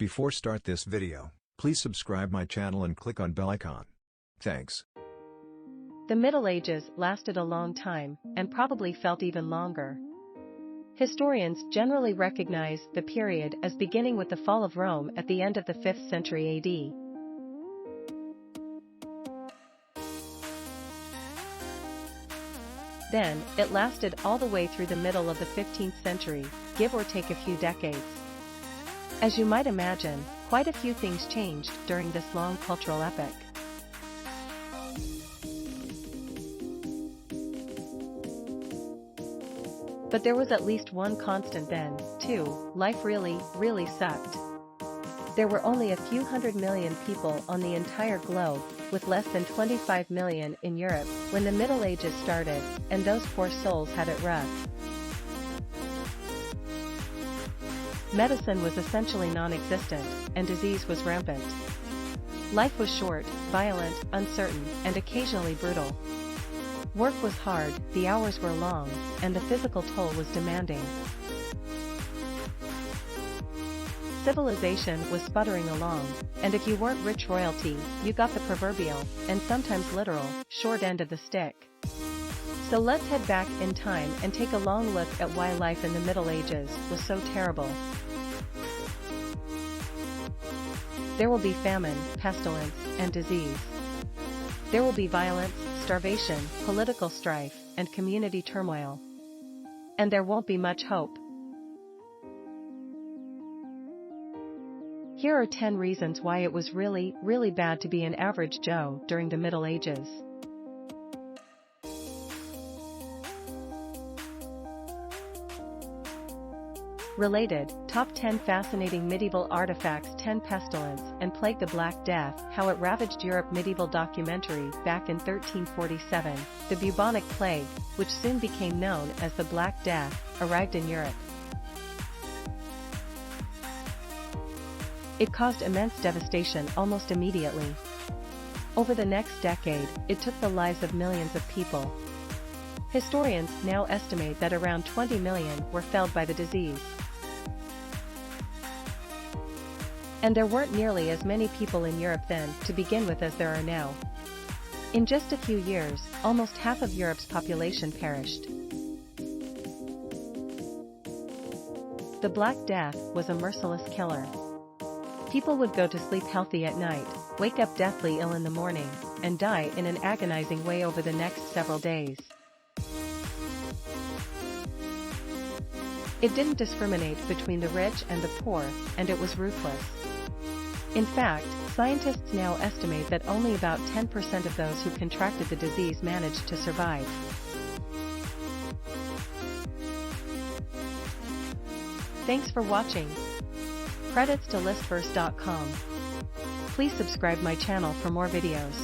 Before start this video, please subscribe my channel and click on bell icon. Thanks. The Middle Ages lasted a long time, and probably felt even longer. Historians generally recognize the period as beginning with the fall of Rome at the end of the 5th century AD. Then, it lasted all the way through the middle of the 15th century, give or take a few decades. As you might imagine, quite a few things changed during this long cultural epoch. But there was at least one constant then, too: life really sucked. There were only a few 100 million people on the entire globe, with less than 25 million in Europe, when the Middle Ages started, and those poor souls had it rough. Medicine was essentially non-existent, and disease was rampant. Life was short, violent, uncertain, and occasionally brutal. Work was hard, the hours were long, and the physical toll was demanding. Civilization was sputtering along, and if you weren't rich royalty, you got the proverbial, and sometimes literal, short end of the stick. So let's head back in time and take a long look at why life in the Middle Ages was so terrible. There will be famine, pestilence, and disease. There will be violence, starvation, political strife, and community turmoil. And there won't be much hope. Here are 10 reasons why it was really bad to be an average Joe during the Middle Ages. Related, Top 10 Fascinating Medieval Artifacts. 10 Pestilence and Plague. The Black Death, How It Ravaged Europe. Medieval documentary. Back in 1347, the bubonic plague, which soon became known as the Black Death, arrived in Europe. It caused immense devastation almost immediately. Over the next decade, it took the lives of millions of people. Historians now estimate that around 20 million were felled by the disease. And there weren't nearly as many people in Europe then, to begin with, as there are now. In just a few years, almost half of Europe's population perished. The Black Death was a merciless killer. People would go to sleep healthy at night, wake up deathly ill in the morning, and die in an agonizing way over the next several days. It didn't discriminate between the rich and the poor, and it was ruthless. In fact, scientists now estimate that only about 10% of those who contracted the disease managed to survive. Thanks for watching. Credits to listverse.com. Please subscribe my channel for more videos.